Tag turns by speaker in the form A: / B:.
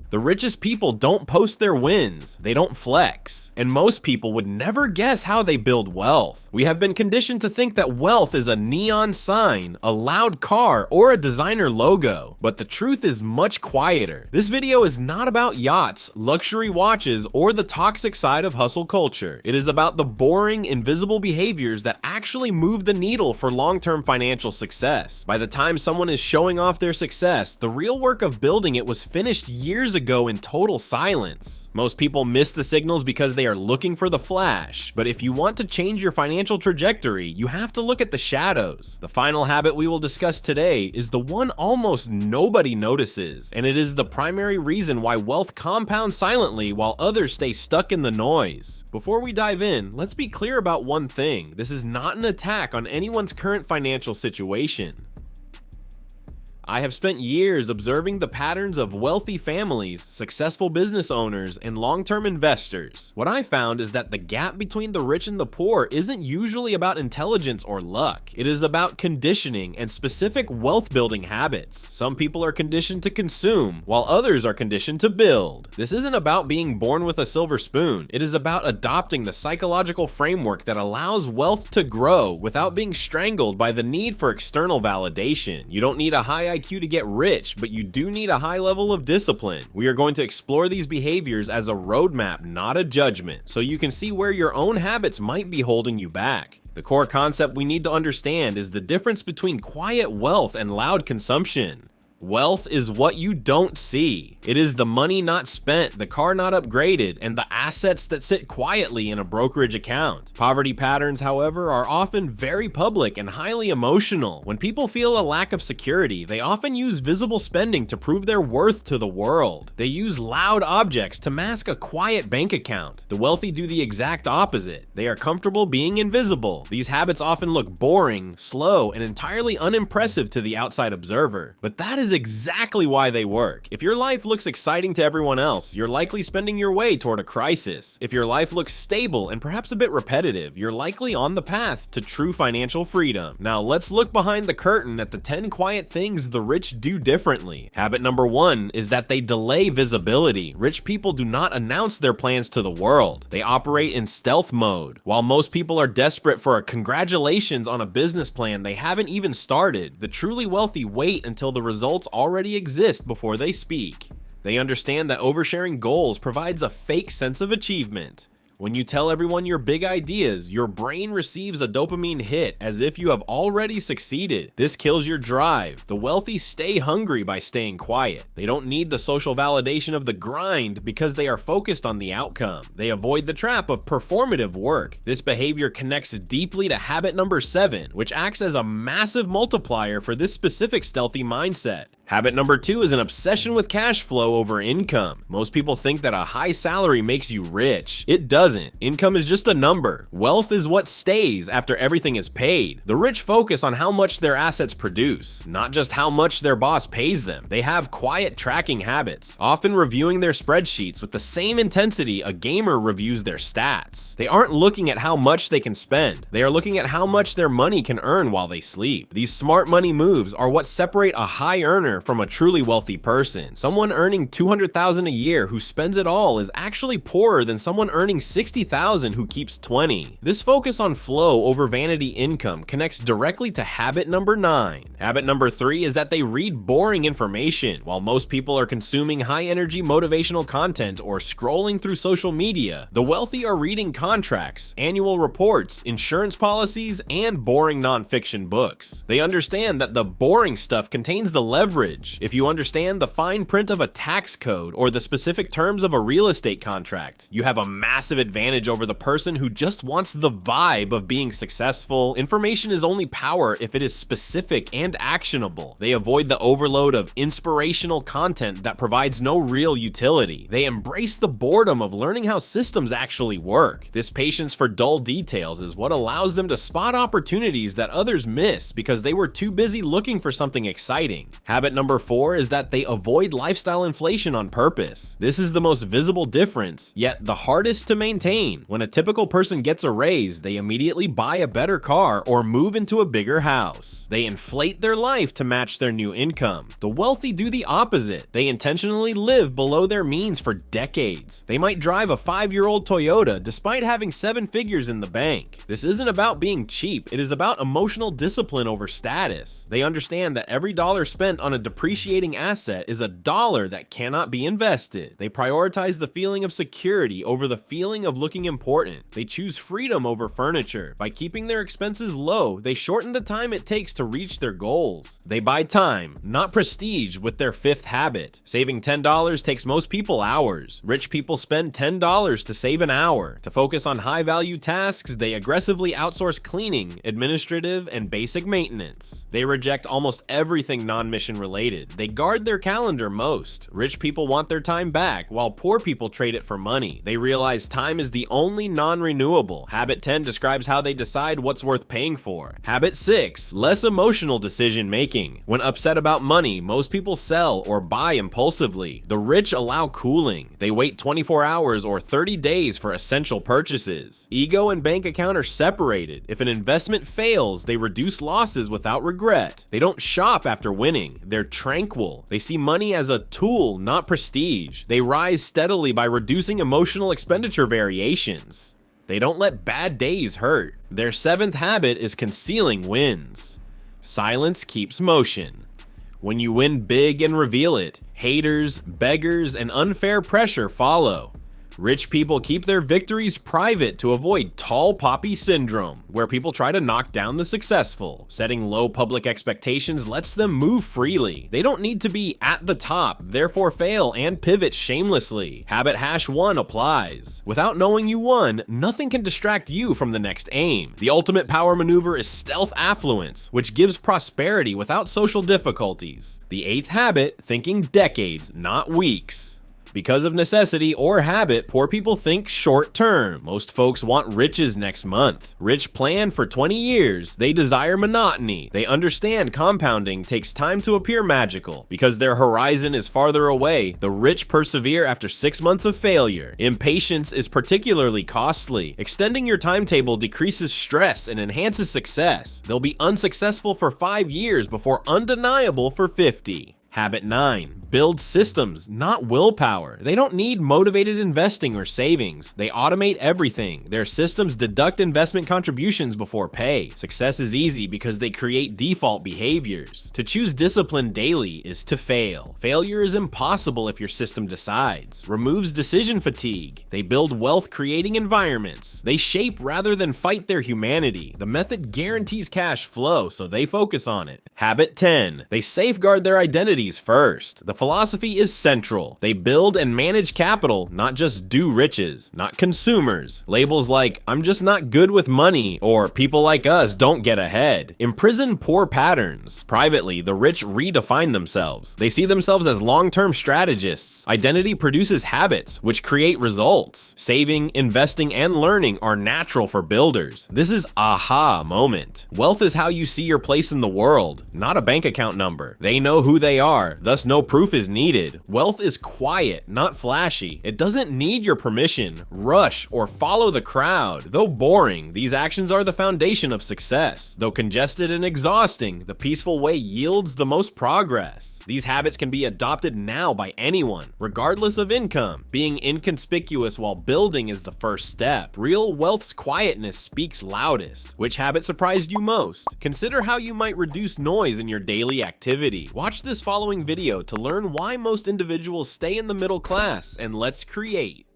A: The richest people don't post their wins, they don't flex, and most people would never guess how they build wealth. We have been conditioned to think that wealth is a neon sign, a loud car, or a designer logo, but the truth is much quieter. This video is not about yachts, luxury watches, or the toxic side of hustle culture. It is about the boring, invisible behaviors that actually move the needle for long-term financial success. By the time someone is showing off their success, the real work of building it was finished years ago in total silence. Most people miss the signals because they are looking for the flash, but if you want to change your financial trajectory, you have to look at the shadows. The final habit we will discuss today is the one almost nobody notices, and it is the primary reason why wealth compounds silently while others stay stuck in the noise. Before we dive in, let's be clear about one thing. This is not an attack on anyone's current financial situation. I have spent years observing the patterns of wealthy families, successful business owners, and long-term investors. What I found is that the gap between the rich and the poor isn't usually about intelligence or luck. It is about conditioning and specific wealth-building habits. Some people are conditioned to consume, while others are conditioned to build. This isn't about being born with a silver spoon. It is about adopting the psychological framework that allows wealth to grow without being strangled by the need for external validation. You don't need a high IQ to get rich, but you do need a high level of discipline. We are going to explore these behaviors as a roadmap, not a judgment, so you can see where your own habits might be holding you back. The core concept we need to understand is the difference between quiet wealth and loud consumption. Wealth is what you don't see. It is the money not spent, the car not upgraded, and the assets that sit quietly in a brokerage account. Poverty patterns, however, are often very public and highly emotional. When people feel a lack of security, they often use visible spending to prove their worth to the world. They use loud objects to mask a quiet bank account. The wealthy do the exact opposite. They are comfortable being invisible. These habits often look boring, slow, and entirely unimpressive to the outside observer. But that is exactly why they work. If your life looks exciting to everyone else, you're likely spending your way toward a crisis. If your life looks stable and perhaps a bit repetitive, you're likely on the path to true financial freedom. Now let's look behind the curtain at the 10 quiet things the rich do differently. Habit number 1 is that they delay visibility. Rich people do not announce their plans to the world. They operate in stealth mode. While most people are desperate for a congratulations on a business plan they haven't even started, the truly wealthy wait until the results already exist before they speak. They understand that oversharing goals provides a fake sense of achievement. When you tell everyone your big ideas, your brain receives a dopamine hit as if you have already succeeded. This kills your drive. The wealthy stay hungry by staying quiet. They don't need the social validation of the grind because they are focused on the outcome. They avoid the trap of performative work. This behavior connects deeply to habit number 7, which acts as a massive multiplier for this specific stealthy mindset. Habit number 2 is an obsession with cash flow over income. Most people think that a high salary makes you rich. It doesn't. Income is just a number. Wealth is what stays after everything is paid. The rich focus on how much their assets produce, not just how much their boss pays them. They have quiet tracking habits, often reviewing their spreadsheets with the same intensity a gamer reviews their stats. They aren't looking at how much they can spend. They are looking at how much their money can earn while they sleep. These smart money moves are what separate a high earner from a truly wealthy person. Someone earning $200,000 a year who spends it all is actually poorer than someone earning $60,000 who keeps 20. This focus on flow over vanity income connects directly to habit number 9. Habit number 3 is that they read boring information. While most people are consuming high-energy motivational content or scrolling through social media, the wealthy are reading contracts, annual reports, insurance policies, and boring nonfiction books. They understand that the boring stuff contains the leverage. If you understand the fine print of a tax code or the specific terms of a real estate contract, you have a massive advantage over the person who just wants the vibe of being successful. Information is only power if it is specific and actionable. They avoid the overload of inspirational content that provides no real utility. They embrace the boredom of learning how systems actually work. This patience for dull details is what allows them to spot opportunities that others miss because they were too busy looking for something exciting. Habit number 4 is that they avoid lifestyle inflation on purpose. This is the most visible difference, yet the hardest to maintain. When a typical person gets a raise, they immediately buy a better car or move into a bigger house. They inflate their life to match their new income. The wealthy do the opposite. They intentionally live below their means for decades. They might drive a 5-year-old Toyota despite having 7 figures in the bank. This isn't about being cheap, it is about emotional discipline over status. They understand that every dollar spent on a depreciating asset is a dollar that cannot be invested. They prioritize the feeling of security over the feeling of looking important. They choose freedom over furniture. By keeping their expenses low, they shorten the time it takes to reach their goals. They buy time, not prestige, with their 5th habit. Saving $10 takes most people hours. Rich people spend $10 to save an hour. To focus on high-value tasks, they aggressively outsource cleaning, administrative, and basic maintenance. They reject almost everything non-mission related. They guard their calendar most. Rich people want their time back, while poor people trade it for money. They realize time is the only non-renewable. Habit 10 describes how they decide what's worth paying for. Habit 6, less emotional decision making. When upset about money, most people sell or buy impulsively. The rich allow cooling. They wait 24 hours or 30 days for essential purchases. Ego and bank account are separated. If an investment fails, they reduce losses without regret. They don't shop after winning. They're tranquil. They see money as a tool, not prestige. They rise steadily by reducing emotional expenditure variations. They don't let bad days hurt. Their 7th habit is concealing wins. Silence keeps motion. When you win big and reveal it, haters, beggars, and unfair pressure follow. Rich people keep their victories private to avoid tall poppy syndrome, where people try to knock down the successful. Setting low public expectations lets them move freely. They don't need to be at the top, therefore fail and pivot shamelessly. Habit hash 1 applies. Without knowing you won, nothing can distract you from the next aim. The ultimate power maneuver is stealth affluence, which gives prosperity without social difficulties. The 8th habit, thinking decades, not weeks. Because of necessity or habit, poor people think short term. Most folks want riches next month. Rich plan for 20 years. They desire monotony. They understand compounding takes time to appear magical. Because their horizon is farther away, the rich persevere after 6 months of failure. Impatience is particularly costly. Extending your timetable decreases stress and enhances success. They'll be unsuccessful for 5 years before undeniable for 50. Habit 9, build systems, not willpower. They don't need motivated investing or savings. They automate everything. Their systems deduct investment contributions before pay. Success is easy because they create default behaviors. To choose discipline daily is to fail. Failure is impossible if your system decides. Removes decision fatigue. They build wealth creating environments. They shape rather than fight their humanity. The method guarantees cash flow, so they focus on it. Habit 10, they safeguard their identities first. The philosophy is central. They build and manage capital, not just do riches, not consumers. Labels like, I'm just not good with money, or people like us don't get ahead, imprison poor patterns. Privately, the rich redefine themselves. They see themselves as long-term strategists. Identity produces habits, which create results. Saving, investing, and learning are natural for builders. This is aha moment. Wealth is how you see your place in the world, not a bank account number. They know who they are, thus no proof is needed. Wealth is quiet, not flashy. It doesn't need your permission, rush, or follow the crowd. Though boring, these actions are the foundation of success. Though congested and exhausting, the peaceful way yields the most progress. These habits can be adopted now by anyone, regardless of income. Being inconspicuous while building is the first step. Real wealth's quietness speaks loudest. Which habit surprised you most? Consider how you might reduce noise in your daily activity. Watch this following video to learn why most individuals stay in the middle class, and let's create.